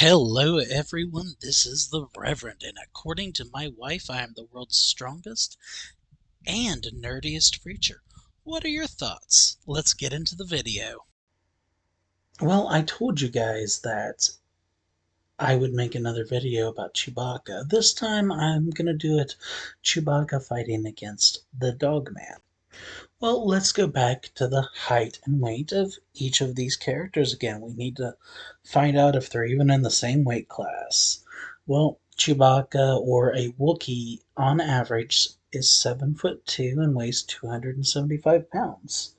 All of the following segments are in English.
Hello, everyone. This is the Reverend, and according to my wife, I am the world's strongest and nerdiest preacher. What are your thoughts? Let's get into the video. Well, I told you guys that I would make another video about Chewbacca. This time I'm gonna do it Chewbacca fighting against the Dogman. Well, let's go back to the height and weight of each of these characters again. We need to find out if they're even in the same weight class. Well, Chewbacca, or a Wookiee, on average is 7'2" and weighs 275 pounds.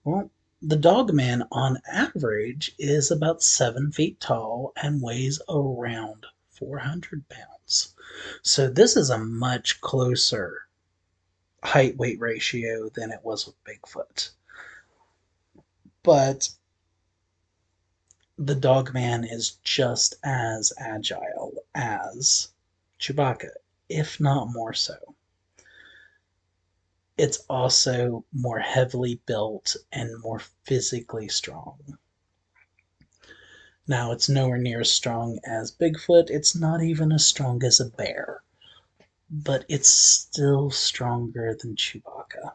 Well, the Dogman on average is about 7 feet tall and weighs around 400 pounds. So this is a much closer height weight ratio than it was with Bigfoot. But the Dogman is just as agile as Chewbacca, if not more so. It's also more heavily built and more physically strong. Now, it's nowhere near as strong as Bigfoot. It's not even as strong as a bear, but it's still stronger than Chewbacca.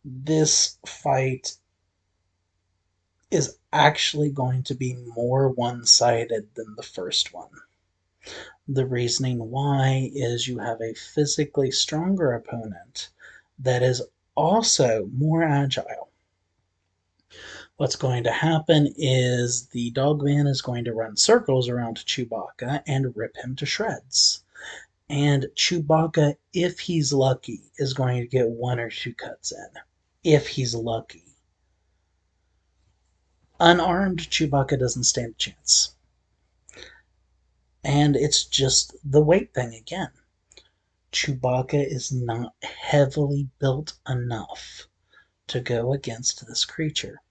This fight is actually going to be more one-sided than the first one. The reasoning why is you have a physically stronger opponent that is also more agile. What's going to happen is the Dogman is going to run circles around Chewbacca and rip him to shreds. And Chewbacca, if he's lucky, is going to get one or two cuts in. If he's lucky. Unarmed, Chewbacca doesn't stand a chance. And it's just the weight thing again. Chewbacca is not heavily built enough to go against this creature.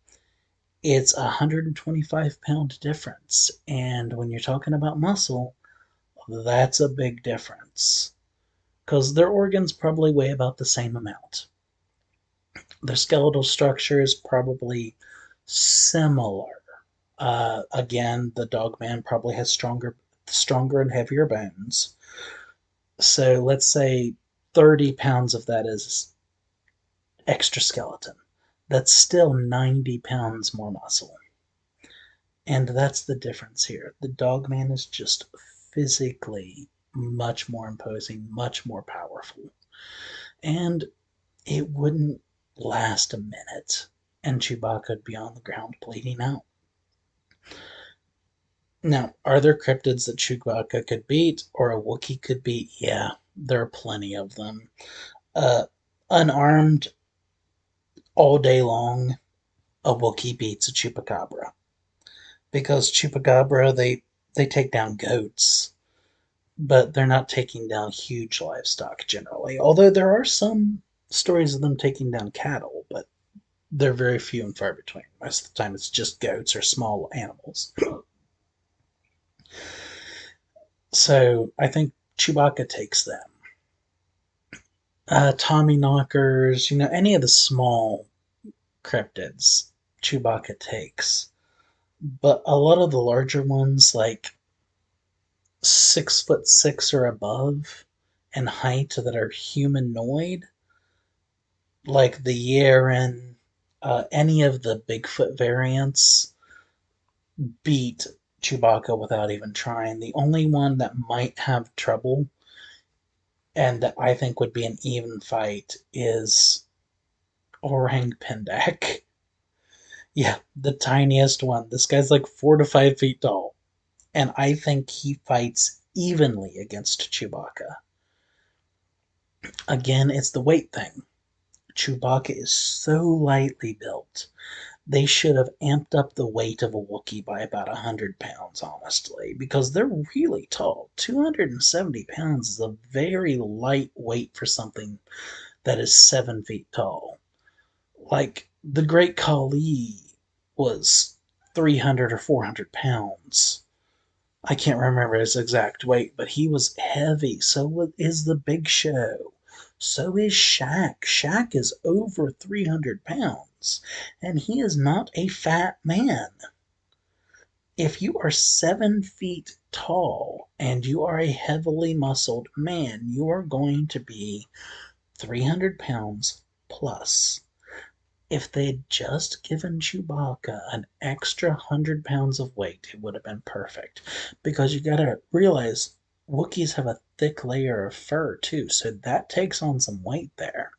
It's a 125-pound difference, and when you're talking about muscle, that's a big difference. Because their organs probably weigh about the same amount. Their skeletal structure is probably similar. Again, the Dogman probably has stronger and heavier bones. So let's say 30 pounds of that is extra skeleton. That's still 90 pounds more muscle. And that's the difference here. The Dogman is just physically much more imposing, much more powerful. And it wouldn't last a minute, and Chewbacca would be on the ground bleeding out. Now, are there cryptids that Chewbacca could beat or a Wookiee could beat? Yeah, there are plenty of them. Uh, Unarmed all day long, a Wookiee beats a Chupacabra. Because Chupacabra, they take down goats, but they're not taking down huge livestock generally. Although there are some stories of them taking down cattle, but they're very few and far between. Most of the time, it's just goats or small animals. So I think Chewbacca takes them. Tommy knockers, any of the small cryptids, Chewbacca takes. But a lot of the larger ones, like 6'6" or above in height, that are humanoid, like the Yaren, any of the Bigfoot variants, beat Chewbacca without even trying. The only one that might have trouble and that I think would be an even fight is Orang Pendek. Yeah, the tiniest one. This guy's like 4 to 5 feet tall, and I think he fights evenly against Chewbacca. Again, it's the weight thing. Chewbacca is so lightly built. They should have amped up the weight of a Wookiee by about 100 pounds, honestly, because they're really tall. 270 pounds is a very light weight for something that is 7 feet tall. Like, the Great Khali was 300 or 400 pounds. I can't remember his exact weight, but he was heavy. So is the Big Show. So is Shaq. Shaq is over 300 pounds, and he is not a fat man. If you are 7 feet tall and you are a heavily muscled man, you are going to be 300 pounds plus. If they had just given Chewbacca an extra 100 pounds of weight, it would have been perfect. Because you gotta realize Wookiees have a thick layer of fur too, so that takes on some weight there.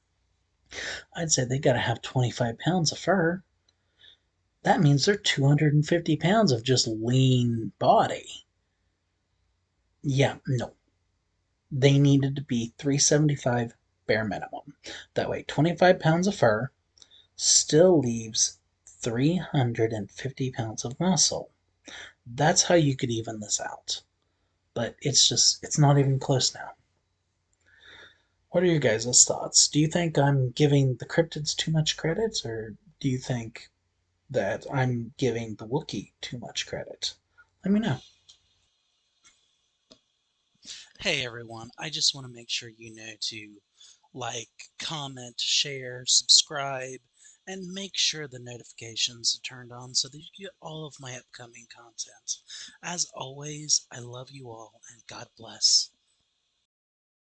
I'd say they gotta have 25 pounds of fur. That means they're 250 pounds of just lean body. Yeah, no. They needed to be 375 bare minimum. That way, 25 pounds of fur still leaves 350 pounds of muscle. That's how you could even this out. But it's not even close now. What are your guys' thoughts? Do you think I'm giving the cryptids too much credit, or do you think that I'm giving the Wookiee too much credit? Let me know. Hey everyone, I just want to make sure you know to like, comment, share, subscribe, and make sure the notifications are turned on so that you get all of my upcoming content. As always, I love you all and God bless.